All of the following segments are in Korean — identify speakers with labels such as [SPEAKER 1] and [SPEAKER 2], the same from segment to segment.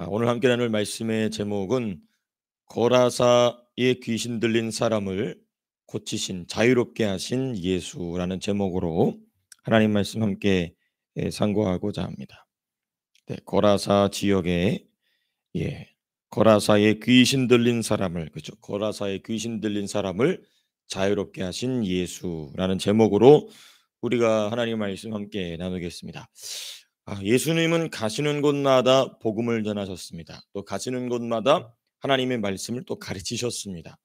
[SPEAKER 1] 오늘 함께 나눌 말씀의 제목은 거라사의 귀신 들린 사람을 고치신 자유롭게 하신 예수라는 제목으로 하나님 말씀 함께 상고하고자 합니다. 네, 거라사 지역에 예, 거라사의 귀신 들린 사람을 그죠? 거라사의 귀신 들린 사람을 자유롭게 하신 예수라는 제목으로 우리가 하나님 말씀 함께 나누겠습니다. 예수님은 가시는 곳마다 복음을 전하셨습니다. 또 가시는 곳마다 하나님의 말씀을 또 가르치셨습니다.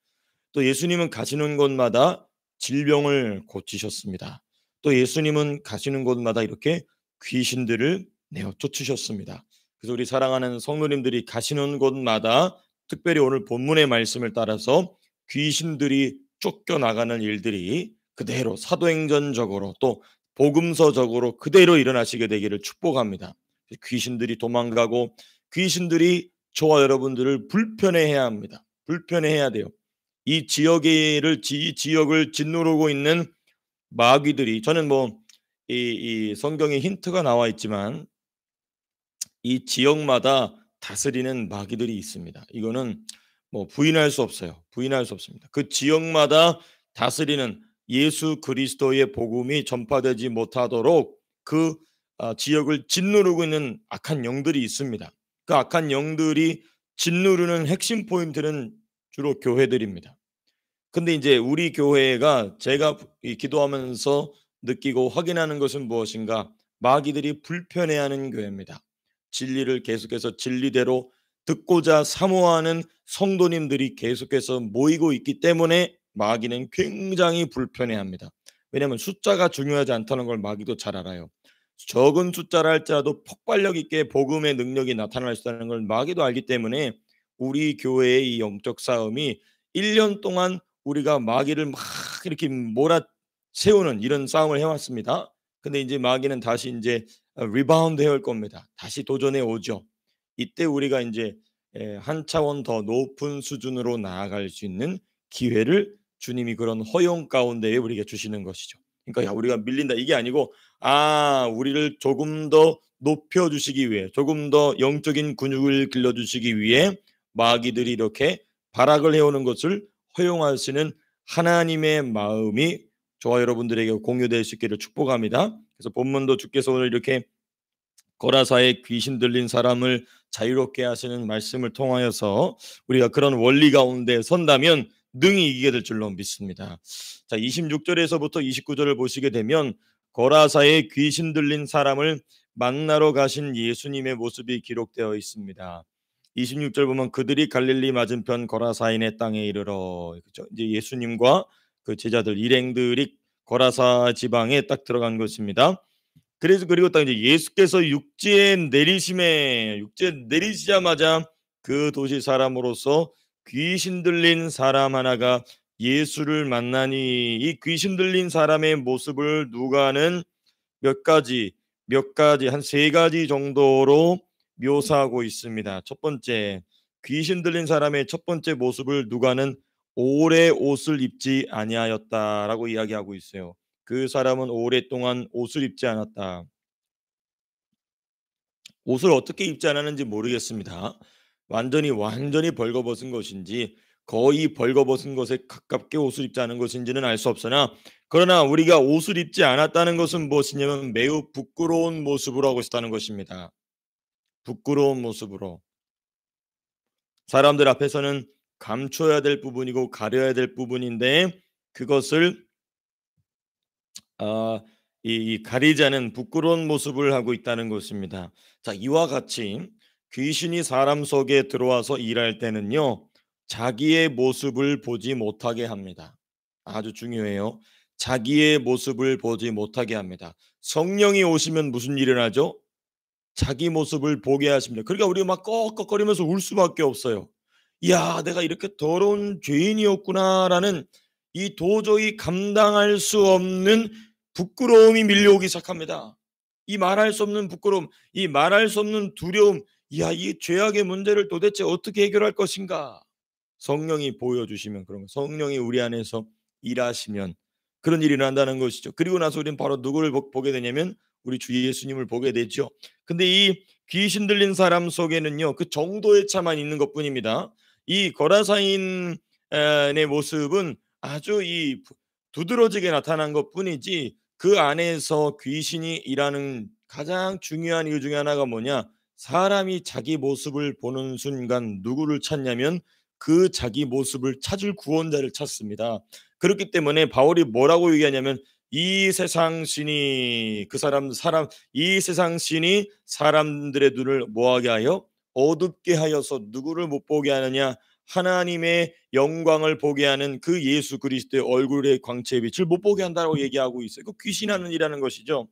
[SPEAKER 1] 또 예수님은 가시는 곳마다 질병을 고치셨습니다. 또 예수님은 가시는 곳마다 이렇게 귀신들을 내어 쫓으셨습니다. 그래서 우리 사랑하는 성도님들이 가시는 곳마다 특별히 오늘 본문의 말씀을 따라서 귀신들이 쫓겨나가는 일들이 그대로 사도행전적으로 또 복음서적으로 그대로 일어나시게 되기를 축복합니다. 귀신들이 도망가고 귀신들이 저와 여러분들을 불편해해야 합니다. 불편해해야 돼요. 이 지역을 짓누르고 있는 마귀들이 저는 이 성경에 힌트가 나와 있지만 이 지역마다 다스리는 마귀들이 있습니다. 이거는 부인할 수 없어요. 부인할 수 없습니다. 그 지역마다 다스리는 예수 그리스도의 복음이 전파되지 못하도록 그 지역을 짓누르고 있는 악한 영들이 있습니다. 그 악한 영들이 짓누르는 핵심 포인트는 주로 교회들입니다. 근데 이제 우리 교회가 제가 기도하면서 느끼고 확인하는 것은 무엇인가? 마귀들이 불편해하는 교회입니다. 진리를 계속해서 진리대로 듣고자 사모하는 성도님들이 계속해서 모이고 있기 때문에 마귀는 굉장히 불편해합니다. 왜냐하면 숫자가 중요하지 않다는 걸 마귀도 잘 알아요. 적은 숫자라 할지라도 폭발력 있게 복음의 능력이 나타날 수 있다는 걸 마귀도 알기 때문에 우리 교회의 이 영적 싸움이 1년 동안 우리가 마귀를 막 이렇게 몰아세우는 이런 싸움을 해왔습니다. 근데 이제 마귀는 다시 이제 리바운드 해올 겁니다. 다시 도전해 오죠. 이때 우리가 이제 한 차원 더 높은 수준으로 나아갈 수 있는 기회를 주님이 그런 허용 가운데에 우리에게 주시는 것이죠. 그러니까 우리가 밀린다 이게 아니고 우리를 조금 더 높여 주시기 위해 조금 더 영적인 근육을 길러 주시기 위해 마귀들이 이렇게 발악을 해오는 것을 허용하시는 하나님의 마음이 저와 여러분들에게 공유될 수 있기를 축복합니다. 그래서 본문도 주께서 오늘 이렇게 거라사의 귀신 들린 사람을 자유롭게 하시는 말씀을 통하여서 우리가 그런 원리 가운데 선다면 능히 이기게 될 줄로 믿습니다. 자, 26절에서부터 29절을 보시게 되면 거라사의 귀신 들린 사람을 만나러 가신 예수님의 모습이 기록되어 있습니다. 26절 보면 그들이 갈릴리 맞은편 거라사인의 땅에 이르러 그렇죠? 이제 예수님과 그 제자들 일행들이 거라사 지방에 딱 들어간 것입니다. 그래서 그리고 딱 이제 예수께서 육지에 내리시자마자 그 도시 사람으로서 귀신 들린 사람 하나가 예수를 만나니 이 귀신 들린 사람의 모습을 누가는 몇 가지 한 세 가지 정도로 묘사하고 있습니다. 첫 번째, 귀신 들린 사람의 첫 번째 모습을 누가는 오래 옷을 입지 아니하였다라고 이야기하고 있어요. 그 사람은 오랫동안 옷을 입지 않았다. 옷을 어떻게 입지 않았는지 모르겠습니다. 완전히 벌거벗은 것인지 거의 벌거벗은 것에 가깝게 옷을 입지 않은 것인지는 알 수 없으나 그러나 우리가 옷을 입지 않았다는 것은 무엇이냐면 매우 부끄러운 모습으로 하고 있었다는 것입니다. 부끄러운 모습으로. 사람들 앞에서는 감춰야 될 부분이고 가려야 될 부분인데 그것을 아 이 가리지 않은 부끄러운 모습을 하고 있다는 것입니다. 자, 이와 같이 귀신이 사람 속에 들어와서 일할 때는요. 자기의 모습을 보지 못하게 합니다. 아주 중요해요. 자기의 모습을 보지 못하게 합니다. 성령이 오시면 무슨 일이 일어나죠? 자기 모습을 보게 하십니다. 그러니까 우리가 막 꺽꺽거리면서 울 수밖에 없어요. '야 내가 이렇게 더러운 죄인이었구나.'라는 이 도저히 감당할 수 없는 부끄러움이 밀려오기 시작합니다. 이 말할 수 없는 부끄러움, 이 말할 수 없는 두려움. '야 이 죄악의 문제를 도대체 어떻게 해결할 것인가.' 성령이 보여주시면 그런 거 성령이 우리 안에서 일하시면 그런 일이 일어난다는 것이죠. 그리고 나서 우리는 바로 누구를 보게 되냐면 우리 주 예수님을 보게 되죠. 근데 이 귀신 들린 사람 속에는요, 그 정도의 차만 있는 것뿐입니다. 이 거라사인의 모습은 아주 이 두드러지게 나타난 것뿐이지, 그 안에서 귀신이 일하는 가장 중요한 이유 중에 하나가 뭐냐? 사람이 자기 모습을 보는 순간 누구를 찾냐면 그 자기 모습을 찾을 구원자를 찾습니다. 그렇기 때문에 바울이 뭐라고 얘기하냐면, 이 세상 신이 그 사람 이 세상 신이 사람들의 눈을 뭐하게 하여 어둡게 하여서 누구를 못 보게 하느냐? 하나님의 영광을 보게 하는 그 예수 그리스도의 얼굴의 광채의 빛을 못 보게 한다고 얘기하고 있어요. 그 귀신하는 일하는 것이죠.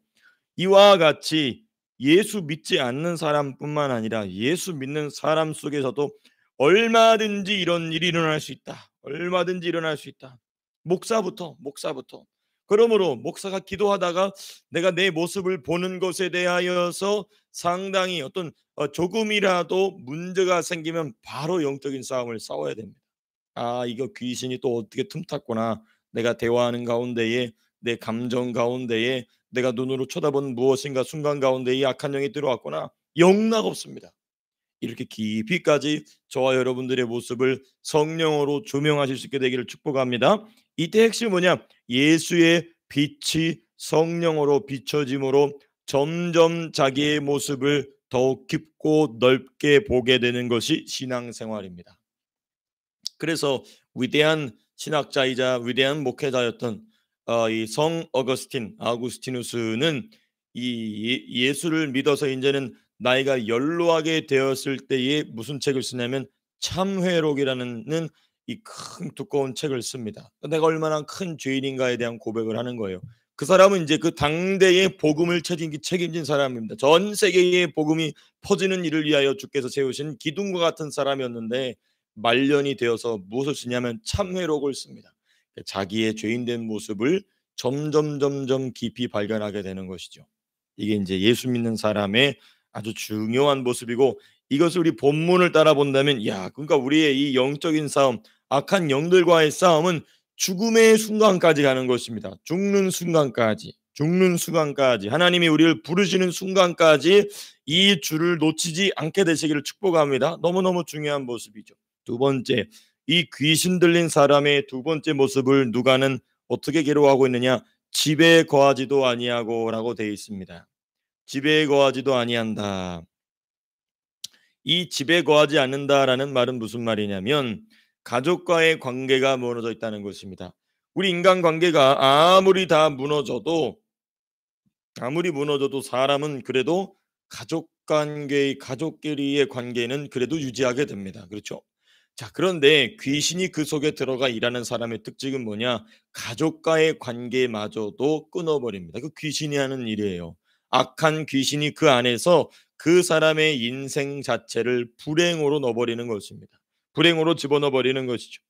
[SPEAKER 1] 이와 같이 예수 믿지 않는 사람뿐만 아니라 예수 믿는 사람 속에서도 얼마든지 이런 일이 일어날 수 있다. 얼마든지 일어날 수 있다. 목사부터. 그러므로 목사가 기도하다가 내가 내 모습을 보는 것에 대하여서 상당히 어떤 조금이라도 문제가 생기면 바로 영적인 싸움을 싸워야 됩니다. 아, 이거 귀신이 또 어떻게 틈탔구나. 내가 대화하는 가운데에, 내 감정 가운데에, 내가 눈으로 쳐다본 무엇인가 순간 가운데에 이 악한 영이 들어왔구나. 영락 없습니다. 이렇게 깊이까지 저와 여러분들의 모습을 성령으로 조명하실 수 있게 되기를 축복합니다. 이때 핵심이 뭐냐? 예수의 빛이 성령으로 비춰짐으로 점점 자기의 모습을 더욱 깊고 넓게 보게 되는 것이 신앙생활입니다. 그래서 위대한 신학자이자 위대한 목회자였던 이 성 아구스티누스는 이 예수를 믿어서 이제는 나이가 연로하게 되었을 때에 무슨 책을 쓰냐면 참회록이라는 이 큰 두꺼운 책을 씁니다. 내가 얼마나 큰 죄인인가에 대한 고백을 하는 거예요. 그 사람은 이제 그 당대의 복음을 책임진 사람입니다. 전 세계의 복음이 퍼지는 일을 위하여 주께서 세우신 기둥과 같은 사람이었는데, 말년이 되어서 무엇을 쓰냐면 참회록을 씁니다. 자기의 죄인된 모습을 점점 깊이 발견하게 되는 것이죠. 이게 이제 예수 믿는 사람의 아주 중요한 모습이고, 이것을 우리 본문을 따라 본다면, 야, 그러니까 우리의 이 영적인 싸움, 악한 영들과의 싸움은 죽음의 순간까지 가는 것입니다. 죽는 순간까지 하나님이 우리를 부르시는 순간까지 이 줄을 놓치지 않게 되시기를 축복합니다. 너무너무 중요한 모습이죠. 두 번째, 이 귀신 들린 사람의 두 번째 모습을 누가는 어떻게 기록하고 있느냐? 집에 거하지도 아니하고라고 되어 있습니다. 집에 거하지도 아니한다. 이 집에 거하지 않는다라는 말은 무슨 말이냐면 가족과의 관계가 무너져 있다는 것입니다. 우리 인간 관계가 아무리 무너져도 사람은 그래도 가족끼리의 관계는 그래도 유지하게 됩니다. 그렇죠? 자, 그런데 귀신이 그 속에 들어가 일하는 사람의 특징은 뭐냐? 가족과의 관계마저도 끊어버립니다. 그 귀신이 하는 일이에요. 악한 귀신이 그 안에서 그 사람의 인생 자체를 불행으로 넣어버리는 것입니다. 불행으로 집어넣어 버리는 것이죠.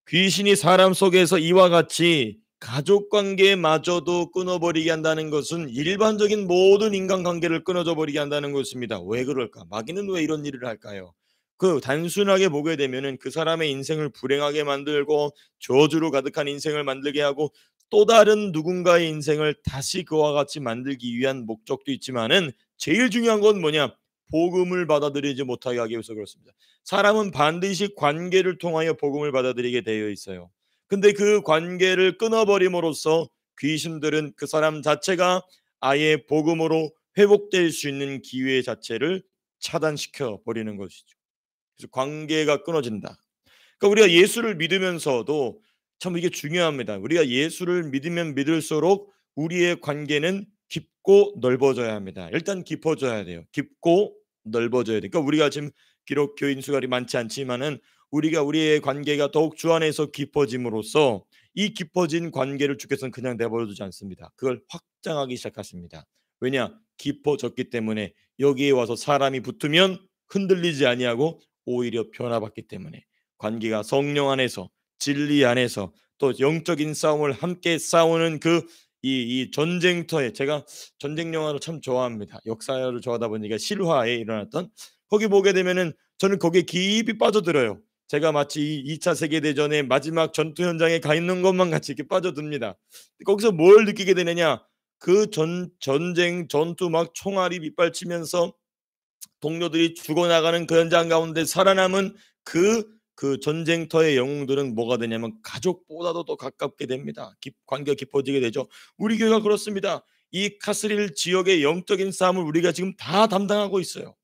[SPEAKER 1] 귀신이 사람 속에서 이와 같이 가족 관계마저도 끊어버리게 한다는 것은 일반적인 모든 인간관계를 끊어져 버리게 한다는 것입니다. 왜 그럴까? 마귀는 왜 이런 일을 할까요? 그 단순하게 보게 되면은 그 사람의 인생을 불행하게 만들고 저주로 가득한 인생을 만들게 하고 또 다른 누군가의 인생을 다시 그와 같이 만들기 위한 목적도 있지만은 제일 중요한 건 뭐냐? 복음을 받아들이지 못하게 하기 위해서 그렇습니다. 사람은 반드시 관계를 통하여 복음을 받아들이게 되어 있어요. 근데 그 관계를 끊어버림으로써 귀신들은 그 사람 자체가 아예 복음으로 회복될 수 있는 기회 자체를 차단시켜 버리는 것이죠. 그래서 관계가 끊어진다. 그러니까 우리가 예수를 믿으면서도 참 이게 중요합니다. 우리가 예수를 믿으면 믿을수록 우리의 관계는 깊고 넓어져야 합니다. 일단 깊어져야 돼요. 깊고 넓어져야 돼요. 그러니까 우리가 지금 기독교인 수가 많지 않지만은 우리가 우리의 관계가 더욱 주 안에서 깊어짐으로써 이 깊어진 관계를 주께서는 그냥 내버려 두지 않습니다. 그걸 확장하기 시작하십니다. 왜냐? 깊어졌기 때문에 여기에 와서 사람이 붙으면 흔들리지 아니하고 오히려 변화받기 때문에 관계가 성령 안에서 진리 안에서 또 영적인 싸움을 함께 싸우는 그 이 전쟁터에, 제가 전쟁 영화를 참 좋아합니다. 역사를 좋아하다 보니까 실화에 일어났던 거기 보게 되면은 저는 거기에 깊이 빠져들어요. 제가 마치 2차 세계대전의 마지막 전투 현장에 가 있는 것만 같이 이렇게 빠져듭니다. 거기서 뭘 느끼게 되느냐? 그 전쟁 전투 막 총알이 빗발치면서 동료들이 죽어나가는 그 현장 가운데 살아남은 그 전쟁터의 영웅들은 뭐가 되냐면 가족보다도 더 가깝게 됩니다. 관계가 깊어지게 되죠. 우리 교회가 그렇습니다. 이 카스릴 지역의 영적인 싸움을 우리가 지금 다 담당하고 있어요.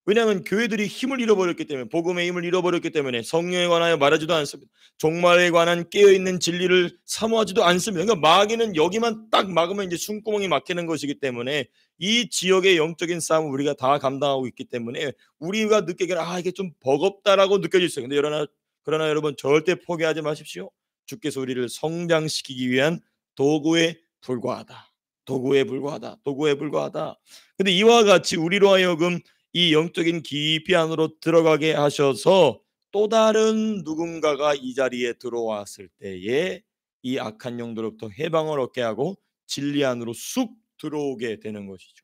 [SPEAKER 1] 왜냐하면 교회들이 힘을 잃어버렸기 때문에, 복음의 힘을 잃어버렸기 때문에 성령에 관하여 말하지도 않습니다. 종말에 관한 깨어있는 진리를 사모하지도 않습니다. 그러니까 마귀는 여기만 딱 막으면 이제 숨구멍이 막히는 것이기 때문에 이 지역의 영적인 싸움을 우리가 다 감당하고 있기 때문에 우리가 느끼기에는 이게 좀 버겁다라고 느껴질 수 있어요. 근데 그러나 여러분 절대 포기하지 마십시오. 주께서 우리를 성장시키기 위한 도구에 불과하다. 도구에 불과하다. 도구에 불과하다. 근데 이와 같이 우리로 하여금 이 영적인 깊이 안으로 들어가게 하셔서 또 다른 누군가가 이 자리에 들어왔을 때에 이 악한 영들로부터 해방을 얻게 하고 진리 안으로 쑥 들어오게 되는 것이죠.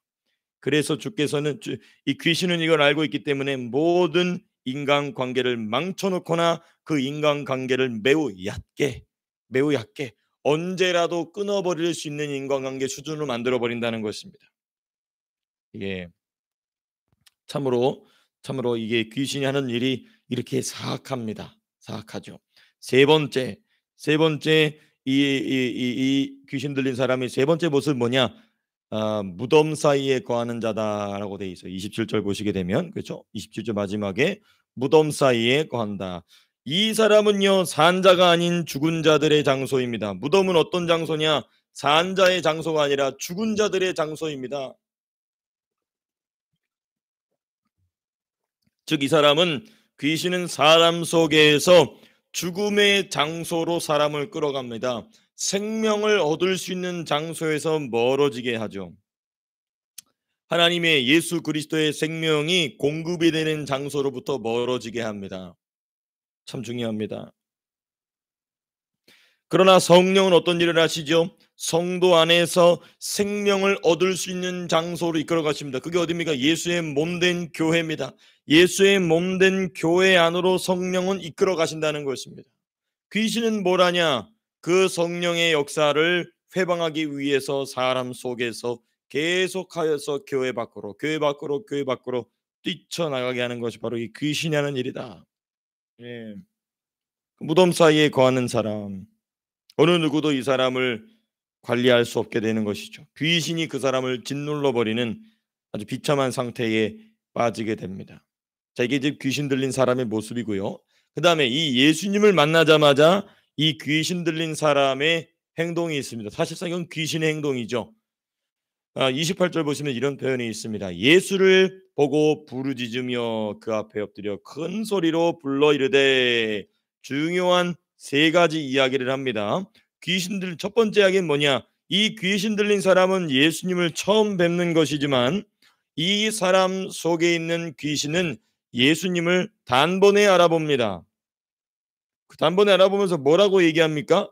[SPEAKER 1] 그래서 주께서는 이 귀신은 이걸 알고 있기 때문에 모든 인간 관계를 망쳐놓거나 그 인간 관계를 매우 얕게 언제라도 끊어버릴 수 있는 인간관계 수준으로 만들어버린다는 것입니다. 이게 참으로 이게 귀신이 하는 일이 이렇게 사악합니다. 사악하죠. 세 번째 이 귀신 들린 사람의 세 번째 모습은 뭐냐? 무덤 사이에 거하는 자다라고 돼 있어요. 27절 보시게 되면 그렇죠? 27절 마지막에 무덤 사이에 거한다. 이 사람은요 산자가 아닌 죽은 자들의 장소입니다. 무덤은 어떤 장소냐? 산자의 장소가 아니라 죽은 자들의 장소입니다. 즉 이 사람은 귀신은 사람 속에서 죽음의 장소로 사람을 끌어갑니다. 생명을 얻을 수 있는 장소에서 멀어지게 하죠. 하나님의 예수 그리스도의 생명이 공급이 되는 장소로부터 멀어지게 합니다. 참 중요합니다. 그러나 성령은 어떤 일을 하시죠? 성도 안에서 생명을 얻을 수 있는 장소로 이끌어 가십니다. 그게 어디입니까? 예수의 몸된 교회입니다. 예수의 몸된 교회 안으로 성령은 이끌어 가신다는 것입니다. 귀신은 뭘 하냐? 그 성령의 역사를 회방하기 위해서 사람 속에서 계속하여서 교회 밖으로 뛰쳐나가게 하는 것이 바로 이 귀신이 하는 일이다. 예. 무덤 사이에 거하는 사람, 어느 누구도 이 사람을 관리할 수 없게 되는 것이죠. 귀신이 그 사람을 짓눌러 버리는 아주 비참한 상태에 빠지게 됩니다. 자, 이게 이제 귀신 들린 사람의 모습이고요. 그 다음에 이 예수님을 만나자마자 이 귀신 들린 사람의 행동이 있습니다. 사실상 이건 귀신의 행동이죠. 28절 보시면 이런 표현이 있습니다. 예수를 보고 부르짖으며 그 앞에 엎드려 큰 소리로 불러 이르되, 중요한 세 가지 이야기를 합니다. 첫 번째 이야기는 뭐냐? 이 귀신 들린 사람은 예수님을 처음 뵙는 것이지만 이 사람 속에 있는 귀신은 예수님을 단번에 알아봅니다. 그 단번에 알아보면서 뭐라고 얘기합니까?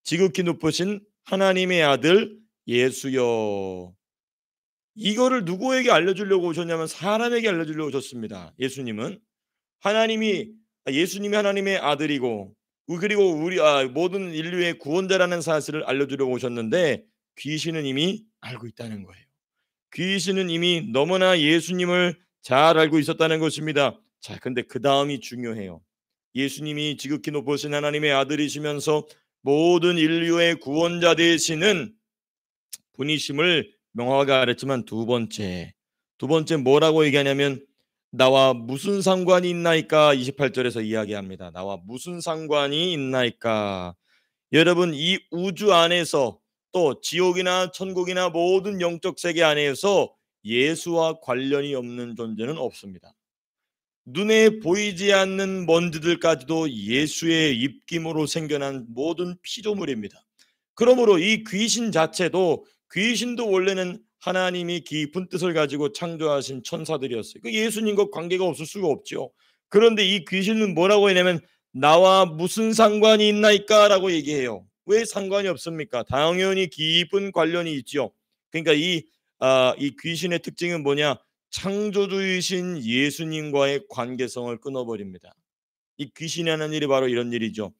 [SPEAKER 1] 지극히 높으신 하나님의 아들 예수여. 이거를 누구에게 알려주려고 오셨냐면 사람에게 알려주려고 오셨습니다. 예수님이 하나님의 아들이고 그리고 우리 모든 인류의 구원자라는 사실을 알려주려고 오셨는데 귀신은 이미 알고 있다는 거예요. 귀신은 이미 너무나 예수님을 잘 알고 있었다는 것입니다. 자, 근데 그 다음이 중요해요. 예수님이 지극히 높으신 하나님의 아들이시면서 모든 인류의 구원자 되시는 분이심을 명확하게 알았지만 두 번째 뭐라고 얘기하냐면 나와 무슨 상관이 있나이까 28절에서 이야기합니다. 나와 무슨 상관이 있나이까. 여러분, 이 우주 안에서 또 지옥이나 천국이나 모든 영적 세계 안에서 예수와 관련이 없는 존재는 없습니다. 눈에 보이지 않는 먼지들까지도 예수의 입김으로 생겨난 모든 피조물입니다. 그러므로 이 귀신도 원래는 하나님이 깊은 뜻을 가지고 창조하신 천사들이었어요. 그 예수님과 관계가 없을 수가 없죠. 그런데 이 귀신은 뭐라고 했냐면 나와 무슨 상관이 있나이까 라고 얘기해요. 왜 상관이 없습니까? 당연히 깊은 관련이 있죠. 그러니까 이 귀신의 특징은 뭐냐? 창조주이신 예수님과의 관계성을 끊어버립니다. 이 귀신이 하는 일이 바로 이런 일이죠.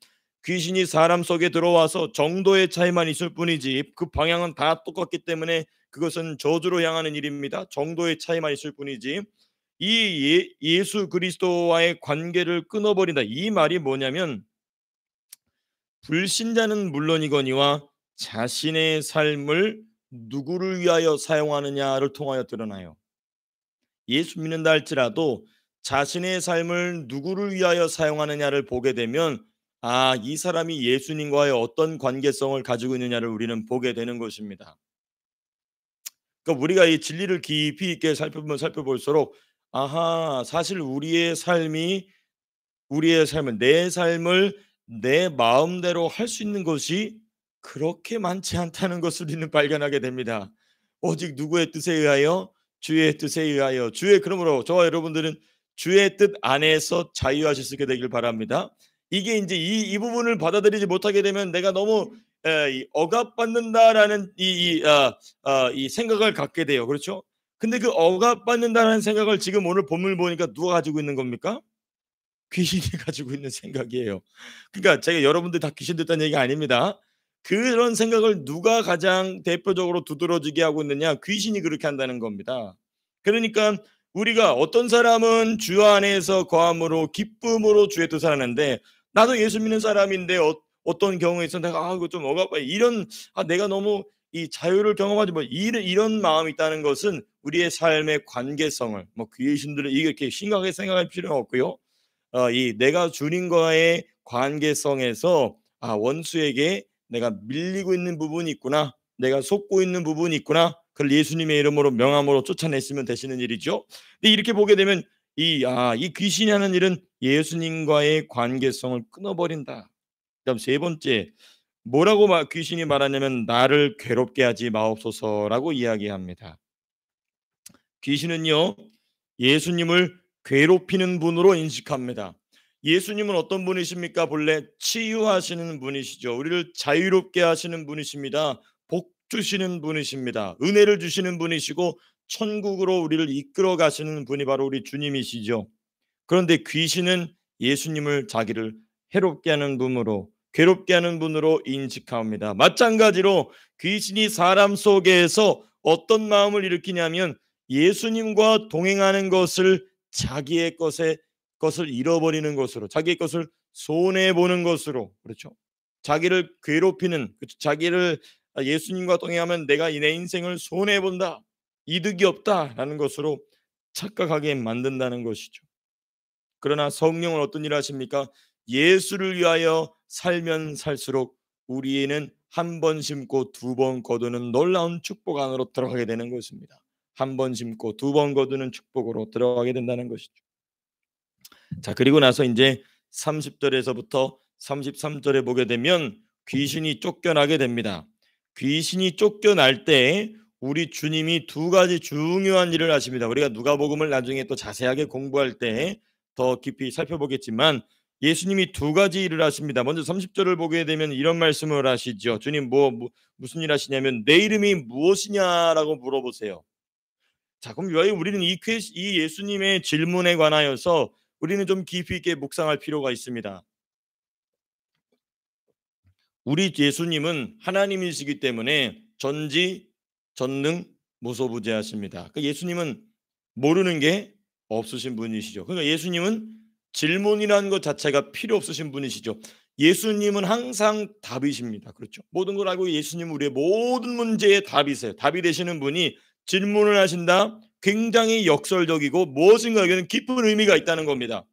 [SPEAKER 1] 귀신이 사람 속에 들어와서 정도의 차이만 있을 뿐이지 그 방향은 다 똑같기 때문에 그것은 저주로 향하는 일입니다. 정도의 차이만 있을 뿐이지 예수 그리스도와의 관계를 끊어버린다. 이 말이 뭐냐면 불신자는 물론이거니와 자신의 삶을 누구를 위하여 사용하느냐를 통하여 드러나요. 예수 믿는다 할지라도 자신의 삶을 누구를 위하여 사용하느냐를 보게 되면 이 사람이 예수님과의 어떤 관계성을 가지고 있느냐를 우리는 보게 되는 것입니다. 그러니까 우리가 이 진리를 깊이 있게 살펴보면 살펴볼수록 사실 우리의 삶은 내 삶을 내 마음대로 할 수 있는 것이 그렇게 많지 않다는 것을 우리는 발견하게 됩니다. 오직 누구의 뜻에 의하여? 주의 뜻에 의하여. 그러므로 저와 여러분들은 주의 뜻 안에서 자유하실 수 있게 되길 바랍니다. 이게 이제 이 부분을 받아들이지 못하게 되면 내가 너무 이 억압받는다라는 이 생각을 갖게 돼요. 그렇죠? 근데 그 억압받는다라는 생각을 지금 오늘 본문을 보니까 누가 가지고 있는 겁니까? 귀신이 가지고 있는 생각이에요. 그러니까 제가 여러분들 다 귀신 됐다는 얘기가 아닙니다. 그런 생각을 누가 가장 대표적으로 두드러지게 하고 있느냐? 귀신이 그렇게 한다는 겁니다. 그러니까 우리가 어떤 사람은 주 안에서 거함으로 기쁨으로 주의 뜻을 하는데 나도 예수 믿는 사람인데 어떤 경우에 있어 내가 이거 좀 억압 이런 내가 너무 이 자유를 경험하지 뭐 이런 마음이 있다는 것은 우리의 삶의 관계성을 뭐 귀신들을 이렇게 심각하게 생각할 필요는 없고요. 이 내가 주님과의 관계성에서 원수에게 내가 밀리고 있는 부분이 있구나. 내가 속고 있는 부분이 있구나. 그걸 예수님의 이름으로 명함으로 쫓아냈으면 되시는 일이죠. 근데 이렇게 보게 되면 이 귀신이 하는 일은 예수님과의 관계성을 끊어버린다. 그다음 세 번째 뭐라고 귀신이 말하냐면 나를 괴롭게 하지 마옵소서라고 이야기합니다. 귀신은요 예수님을 괴롭히는 분으로 인식합니다. 예수님은 어떤 분이십니까? 본래 치유하시는 분이시죠. 우리를 자유롭게 하시는 분이십니다. 복 주시는 분이십니다. 은혜를 주시는 분이시고 천국으로 우리를 이끌어 가시는 분이 바로 우리 주님이시죠. 그런데 귀신은 예수님을 자기를 해롭게 하는 분으로 괴롭게 하는 분으로 인식합니다. 마찬가지로 귀신이 사람 속에서 어떤 마음을 일으키냐면 예수님과 동행하는 것을 자기의 것을 잃어버리는 것으로 자기의 것을 손해 보는 것으로 그렇죠. 자기를 괴롭히는 그렇죠? 자기를 예수님과 동행하면 내가 내 인생을 손해 본다. 이득이 없다라는 것으로 착각하게 만든다는 것이죠. 그러나 성령은 어떤 일을 하십니까? 예수를 위하여 살면 살수록 우리에는 한 번 심고 두 번 거두는 놀라운 축복 안으로 들어가게 되는 것입니다. 한 번 심고 두 번 거두는 축복으로 들어가게 된다는 것이죠. 자, 그리고 나서 이제 30절에서부터 33절에 보게 되면 귀신이 쫓겨나게 됩니다. 귀신이 쫓겨날 때 우리 주님이 두 가지 중요한 일을 하십니다. 우리가 누가복음을 나중에 또 자세하게 공부할 때 더 깊이 살펴보겠지만 예수님이 두 가지 일을 하십니다. 먼저 30절을 보게 되면 이런 말씀을 하시죠. 주님 무슨 일 하시냐면 내 이름이 무엇이냐라고 물어보세요. 자, 그럼 왜 우리는 이 예수님의 질문에 관하여서 우리는 좀 깊이 있게 묵상할 필요가 있습니다. 우리 예수님은 하나님이시기 때문에 전지 전능 무소부재하십니다. 그 예수님은 모르는 게 없으신 분이시죠. 그러니까 예수님은 질문이라는 것 자체가 필요 없으신 분이시죠. 예수님은 항상 답이십니다. 그렇죠. 모든 걸 알고 예수님은 우리의 모든 문제의 답이세요. 답이 되시는 분이 질문을 하신다. 굉장히 역설적이고 무엇인가에게는 깊은 의미가 있다는 겁니다.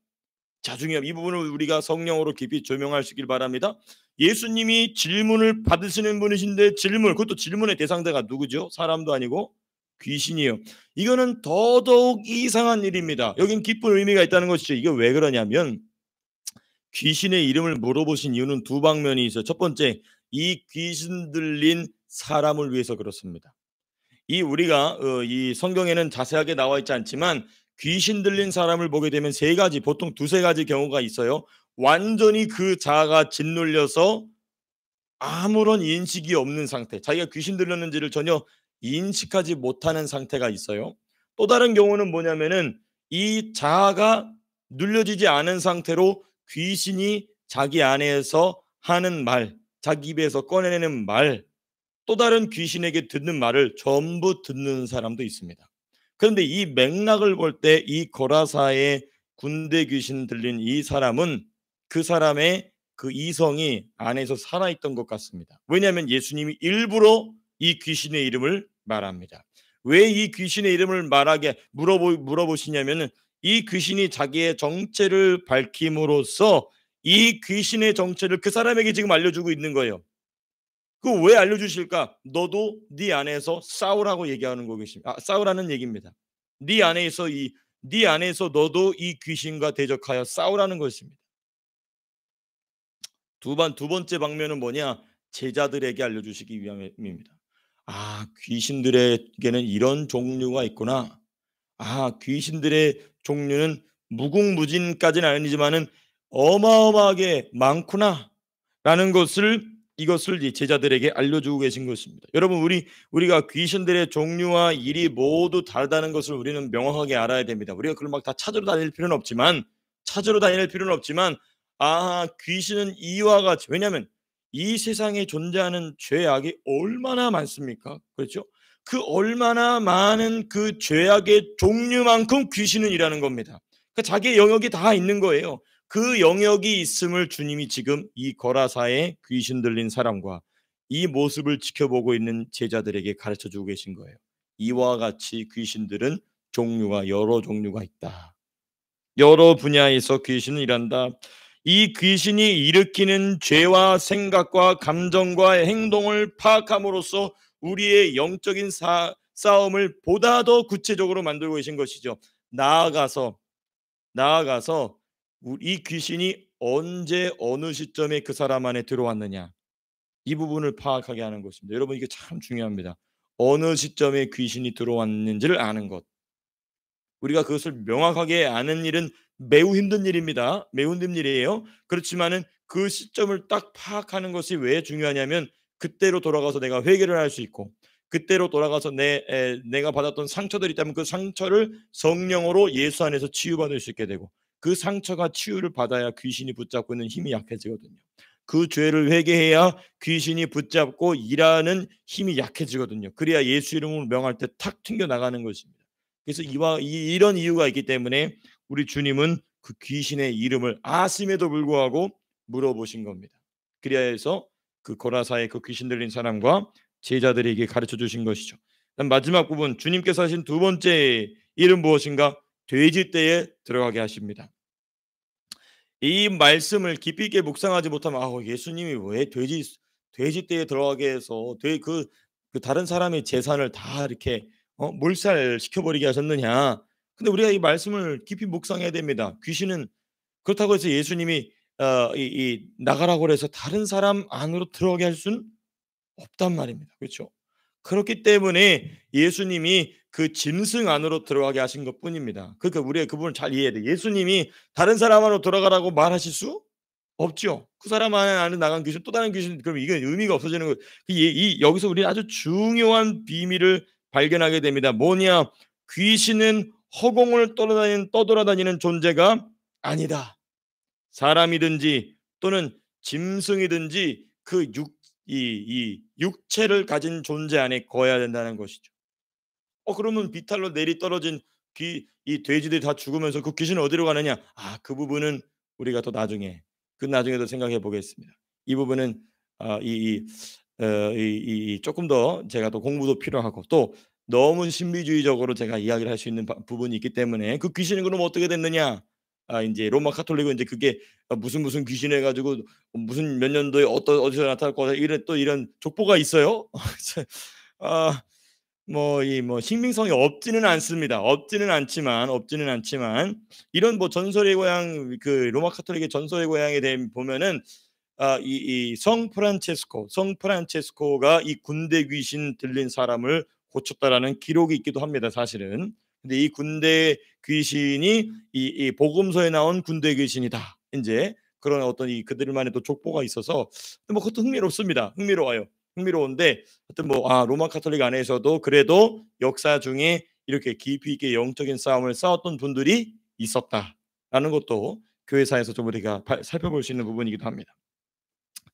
[SPEAKER 1] 자중히 이 부분을 우리가 성령으로 깊이 조명할 수 있길 바랍니다. 예수님이 질문을 받으시는 분이신데 그것도 질문의 대상자가 누구죠? 사람도 아니고 귀신이에요. 이거는 더더욱 이상한 일입니다. 여긴 깊은 의미가 있다는 것이죠. 이게 왜 그러냐면 귀신의 이름을 물어보신 이유는 두 방면이 있어요. 첫 번째, 이 귀신 들린 사람을 위해서 그렇습니다. 우리가 이 성경에는 자세하게 나와 있지 않지만 귀신 들린 사람을 보게 되면 세 가지, 보통 두세 가지 경우가 있어요. 완전히 그 자아가 짓눌려서 아무런 인식이 없는 상태, 자기가 귀신 들렸는지를 전혀 인식하지 못하는 상태가 있어요. 또 다른 경우는 뭐냐면은 이 자아가 눌려지지 않은 상태로 귀신이 자기 안에서 하는 말, 자기 입에서 꺼내내는 말, 또 다른 귀신에게 듣는 말을 전부 듣는 사람도 있습니다. 그런데 이 맥락을 볼 때 이 거라사의 군대 귀신 들린 이 사람은 그 사람의 그 이성이 안에서 살아있던 것 같습니다. 왜냐하면 예수님이 일부러 이 귀신의 이름을 말합니다. 왜 이 귀신의 이름을 말하게 물어보시냐면은 이 귀신이 자기의 정체를 밝힘으로써 이 귀신의 정체를 그 사람에게 지금 알려주고 있는 거예요. 그 왜 알려주실까? 너도 네 안에서 싸우라고 얘기하는 거 계십니다. 싸우라는 얘기입니다. 네 안에서 너도 이 귀신과 대적하여 싸우라는 것입니다. 두 번째 방면은 뭐냐? 제자들에게 알려주시기 위함입니다. 귀신들에게는 이런 종류가 있구나. 귀신들의 종류는 무궁무진까지는 아니지만은 어마어마하게 많구나라는 것을 이것을 이 제자들에게 알려주고 계신 것입니다. 여러분 우리가 귀신들의 종류와 일이 모두 다르다는 것을 우리는 명확하게 알아야 됩니다. 우리가 그걸 막 다 찾으러 다닐 필요는 없지만 귀신은 이와 같이 왜냐하면 이 세상에 존재하는 죄악이 얼마나 많습니까? 그렇죠? 그 얼마나 많은 그 죄악의 종류만큼 귀신은 일하는 겁니다. 그러니까 자기의 영역이 다 있는 거예요. 그 영역이 있음을 주님이 지금 이 거라사의 귀신 들린 사람과 이 모습을 지켜보고 있는 제자들에게 가르쳐 주고 계신 거예요. 이와 같이 귀신들은 여러 종류가 있다. 여러 분야에서 귀신은 일한다. 이 귀신이 일으키는 죄와 생각과 감정과 행동을 파악함으로써 우리의 영적인 싸움을 보다 더 구체적으로 만들고 계신 것이죠. 나아가서 이 귀신이 언제 어느 시점에 그 사람 안에 들어왔느냐 이 부분을 파악하게 하는 것입니다. 여러분 이게 참 중요합니다. 어느 시점에 귀신이 들어왔는지를 아는 것. 우리가 그것을 명확하게 아는 일은 매우 힘든 일입니다. 매우 힘든 일이에요. 그렇지만은 그 시점을 딱 파악하는 것이 왜 중요하냐면 그때로 돌아가서 내가 회개를 할 수 있고 그때로 돌아가서 내가 받았던 상처들이 있다면 그 상처를 성령으로 예수 안에서 치유받을 수 있게 되고 그 상처가 치유를 받아야 귀신이 붙잡고 있는 힘이 약해지거든요. 그 죄를 회개해야 귀신이 붙잡고 일하는 힘이 약해지거든요. 그래야 예수 이름을 명할 때 탁 튕겨 나가는 것입니다. 그래서 이런 이유가 있기 때문에 우리 주님은 그 귀신의 이름을 아심에도 불구하고 물어보신 겁니다. 그래야 해서 그 고라사의 그 귀신 들린 사람과 제자들에게 가르쳐 주신 것이죠. 그다음 마지막 부분 주님께서 하신 두 번째 일은 무엇인가? 돼지떼에 들어가게 하십니다. 이 말씀을 깊이 있게 묵상하지 못하면 예수님이 왜 돼지떼에 들어가게 해서 그 다른 사람의 재산을 다 이렇게 몰살시켜 버리게 하셨느냐. 근데 우리가 이 말씀을 깊이 묵상해야 됩니다. 귀신은 그렇다고 해서 예수님이 이 나가라고 해서 다른 사람 안으로 들어가게 할 수는 없단 말입니다. 그렇죠? 그렇기 때문에 예수님이 그 짐승 안으로 들어가게 하신 것뿐입니다. 그러니까 우리가 그 부분을 잘 이해해야 돼. 예수님이 다른 사람 안으로 들어가라고 말하실 수 없죠. 그 사람 안에 나간 귀신 또 다른 귀신 그럼 이게 의미가 없어지는 거예요. 여기서 우리는 아주 중요한 비밀을 발견하게 됩니다. 뭐냐? 귀신은 허공을 떠돌아다니는 존재가 아니다. 사람이든지 또는 짐승이든지 이 육체를 가진 존재 안에 거해야 된다는 것이죠. 그러면 비탈로 내리 떨어진 이 돼지들이 다 죽으면서 그 귀신은 어디로 가느냐? 그 부분은 우리가 더 나중에 더 생각해 보겠습니다. 이 부분은 조금 더 제가 더 공부도 필요하고 또 너무 신비주의적으로 제가 이야기를 할 수 있는 부분이 있기 때문에 그 귀신은 그럼 어떻게 됐느냐? 인제 로마 카톨릭은 인제 그게 무슨 귀신 해 가지고 무슨 몇 년도에 어디서 나타날 거다 이런 족보가 있어요. 아 신빙성이 없지는 않지만 이런 전설의 고향 그 로마 카톨릭의 전설의 고향에 대해 보면은 이 성 프란체스코가 이 군대 귀신 들린 사람을 고쳤다라는 기록이 있기도 합니다, 사실은. 근데 이 군대 귀신이 이 복음서에 나온 군대 귀신이다. 인제 그런 어떤 그들만의 또 족보가 있어서 그것도 흥미롭습니다. 흥미로운데 하여튼 로마 카톨릭 안에서도 그래도 역사 중에 이렇게 깊이 있게 영적인 싸움을 싸웠던 분들이 있었다라는 것도 교회사에서 좀 우리가 살펴볼 수 있는 부분이기도 합니다.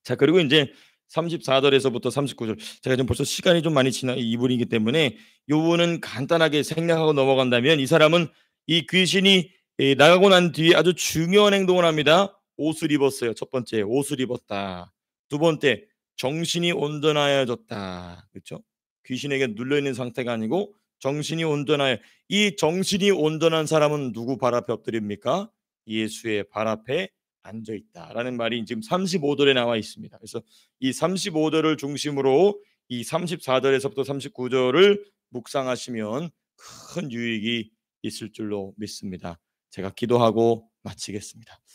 [SPEAKER 1] 자, 그리고 인제 34 절에서부터 39 절, 제가 지금 벌써 시간이 좀 많이 지나 이 부분이기 때문에 요 부분은 간단하게 생략하고 넘어간다면, 이 사람은 이 귀신이 나가고 난 뒤에 아주 중요한 행동을 합니다. 옷을 입었어요. 첫 번째, 옷을 입었다. 두 번째, 정신이 온전하여졌다. 그쵸? 귀신에게 눌려 있는 상태가 아니고 정신이 온전하여, 이 정신이 온전한 사람은 누구 발 앞에 엎드립니까? 예수의 발 앞에 앉아 있다라는 말이 지금 35 절에 나와 있습니다. 그래서 이 35 절을 중심으로 이 34 절에서부터 39 절을 묵상하시면 큰 유익이 있을 줄로 믿습니다. 제가 기도하고 마치겠습니다.